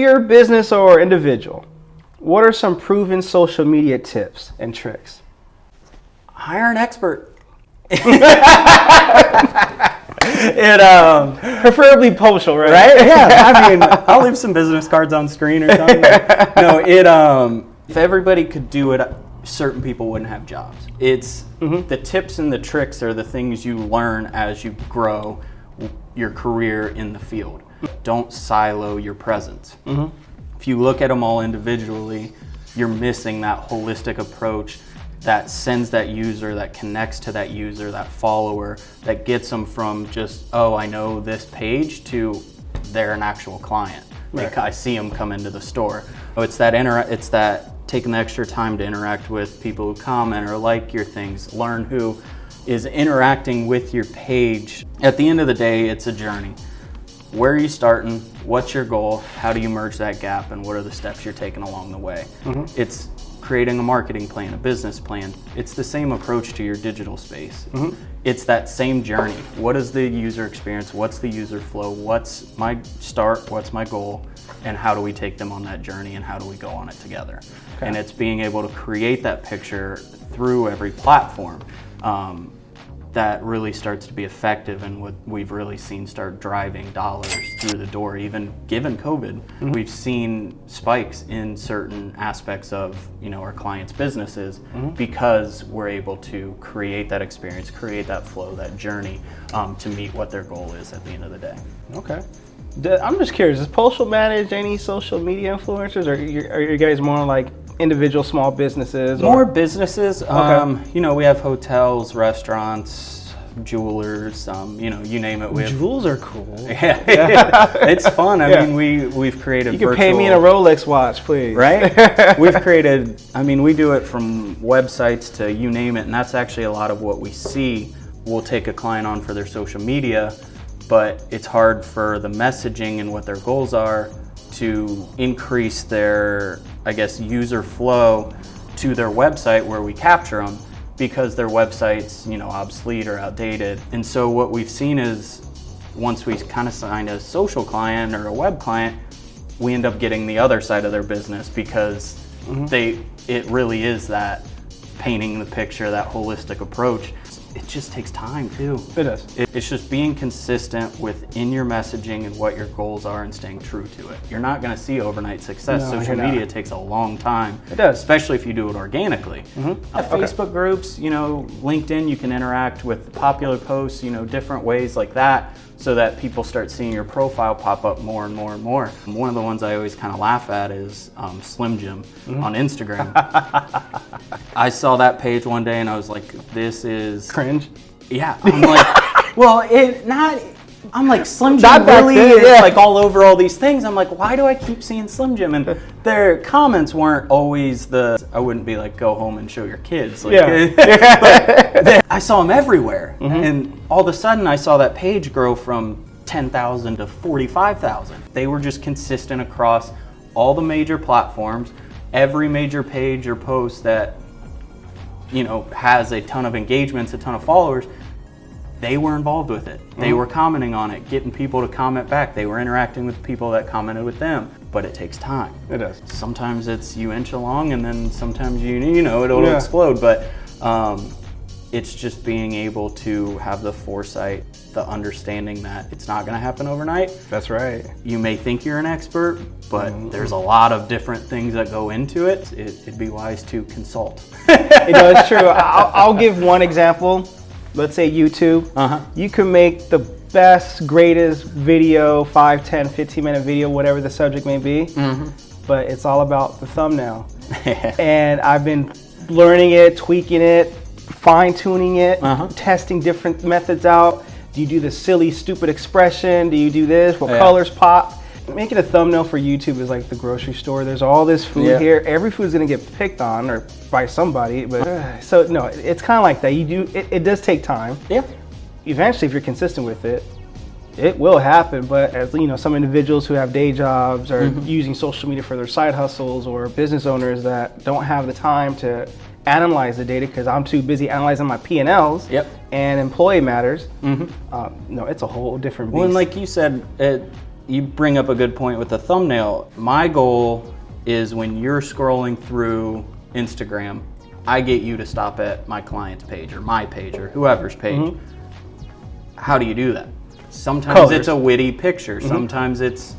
you're a business or individual, what are some proven social media tips and tricks? Hire an expert. Preferably Pocial, right? Right? Yeah. I mean, I'll leave some business cards on screen or something. No, if everybody could do it, certain people wouldn't have jobs. It's the tips and the tricks are the things you learn as you grow your career in the field. Don't silo your presence. If you look at them all individually, you're missing that holistic approach that sends that user, that connects to that user, that follower, that gets them from just, oh, I know this page, to they're an actual client. Like, I see them come into the store. Oh, it's that taking the extra time to interact with people who comment or like your things, learn who is interacting with your page. At the end of the day, it's a journey. Where are you starting? What's your goal? How do you merge that gap? And what are the steps you're taking along the way? It's creating a marketing plan, a business plan. It's the same approach to your digital space. It's that same journey. What is the user experience? What's the user flow? What's my start? What's my goal? And how do we take them on that journey, and how do we go on it together? And it's being able to create that picture through every platform that really starts to be effective, and what we've really seen start driving dollars through the door. Even given COVID, we've seen spikes in certain aspects of our clients' businesses because we're able to create that experience, create that flow, that journey to meet what their goal is at the end of the day. Okay. I'm just curious, does Pocial manage any social media influencers, or are you guys more like individual small businesses? More businesses. We have hotels, restaurants, jewelers, you name it. Jewels are cool. It's fun. I mean, we've created You can pay me in a Rolex watch, please. Right? We've created, we do it from websites to you name it, and that's actually a lot of what we see. We'll take a client on for their social media, but it's hard for the messaging and what their goals are to increase their, user flow to their website where we capture them, because their website's, obsolete or outdated. And so what we've seen is, once we kind of sign a social client or a web client, we end up getting the other side of their business, because it really is that painting the picture, that holistic approach. It just takes time too. It does. It's just being consistent within your messaging and what your goals are and staying true to it. You're not going to see overnight success. No, social media takes a long time. It does. Especially if you do it organically. Facebook groups, LinkedIn, you can interact with popular posts, different ways like that, so that people start seeing your profile pop up more and more and more. One of the ones I always kind of laugh at is Slim Jim on Instagram. I saw that page one day and I was like, this is... Cringe? Yeah. I'm like, I'm like, Slim Jim really is like all over all these things. I'm like, why do I keep seeing Slim Jim? And their comments weren't always I wouldn't be like, go home and show your kids. Like, but I saw them everywhere. And all of a sudden I saw that page grow from 10,000 to 45,000. They were just consistent across all the major platforms. Every major page or post that has a ton of engagements, a ton of followers, they were involved with it. They were commenting on it, getting people to comment back. They were interacting with people that commented with them. But it takes time. It does. Sometimes it's you inch along, and then sometimes it'll explode. But it's just being able to have the foresight, the understanding that it's not going to happen overnight. That's right. You may think you're an expert, but there's a lot of different things that go into it. It'd be wise to consult. It's true. I'll give one example. Let's say YouTube. You can make the best, greatest video, 5, 10, 15-minute video, whatever the subject may be, but it's all about the thumbnail. And I've been learning it, tweaking it, fine-tuning it, testing different methods out. Do you do the silly, stupid expression? Do you do this? What colors pop? Making a thumbnail for YouTube is like the grocery store. There's all this food here. Every food's gonna get picked on or by somebody. But so no, it's kind of like that. It does take time. Yeah. Eventually, if you're consistent with it, it will happen. But as some individuals who have day jobs or using social media for their side hustles, or business owners that don't have the time to analyze the data because I'm too busy analyzing my P&Ls and employee matters. No, it's a whole different beast. Well, and like you said, you bring up a good point with the thumbnail. My goal is when you're scrolling through Instagram, I get you to stop at my client's page or my page or whoever's page. How do you do that? Sometimes Colors. it's a witty picture. Sometimes it's,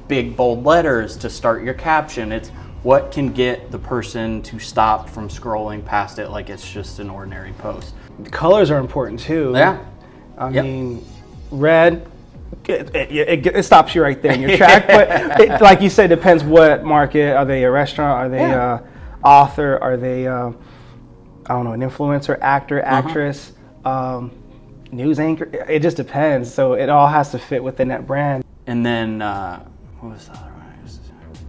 big bold letters to start your caption. It's what can get the person to stop from scrolling past it like it's just an ordinary post. Colors are important too. Yeah. I mean, red, it stops you right there in your track. But it, like you said, depends what market. Are they a restaurant? Are they a author? Are they, I don't know, an influencer, actor, actress, news anchor? It just depends. So it all has to fit within that brand. And then, what was the other one? I just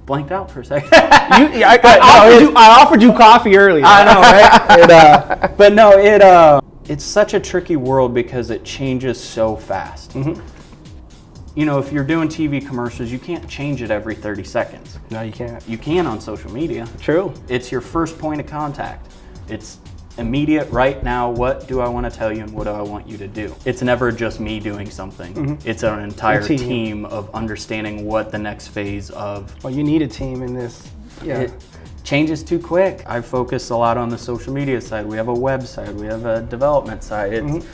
blanked out for a second. I offered you coffee earlier. I know, right? But no, it's such a tricky world because it changes so fast. If you're doing TV commercials, you can't change it every 30 seconds. No, you can't. You can on social media. True. It's your first point of contact. It's immediate, right now, what do I want to tell you and what do I want you to do? It's never just me doing something. It's an entire team of understanding what the next phase of... Well, you need a team in this. Yeah. It changes too quick. I focus a lot on the social media side. We have a website, we have a development side. It's,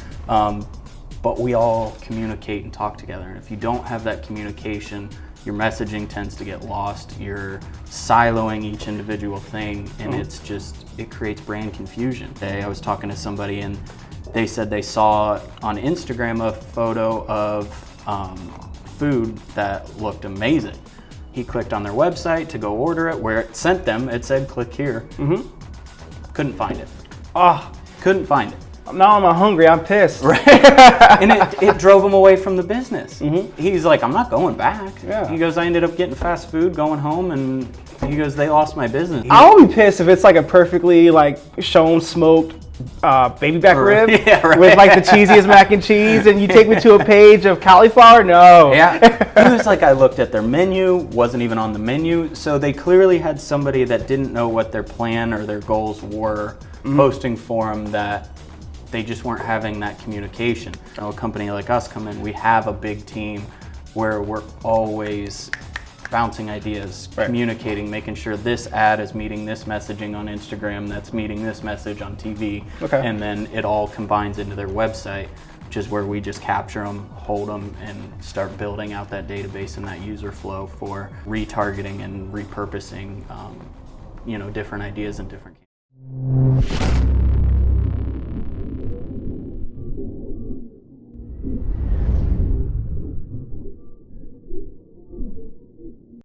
but we all communicate and talk together. And if you don't have that communication, your messaging tends to get lost. You're siloing each individual thing, and it creates brand confusion. Today I was talking to somebody and they said they saw on Instagram a photo of food that looked amazing. He clicked on their website to go order it. Where it sent them, it said click here. Couldn't find it. Couldn't find it. Now I'm hungry, I'm pissed. Right. And it drove him away from the business. He's like, I'm not going back. Yeah. He goes, I ended up getting fast food, going home, and he goes, they lost my business. I'll be pissed if it's like a perfectly shown smoked baby back rib with like the cheesiest mac and cheese, and you take me to a page of cauliflower. No. Yeah. It was like I looked at their menu, wasn't even on the menu. So they clearly had somebody that didn't know what their plan or their goals were posting for them, that they just weren't having that communication. A company like us come in, we have a big team where we're always bouncing ideas, communicating, making sure this ad is meeting this messaging on Instagram, that's meeting this message on TV, and then it all combines into their website, which is where we just capture them, hold them, and start building out that database and that user flow for retargeting and repurposing, different ideas and different.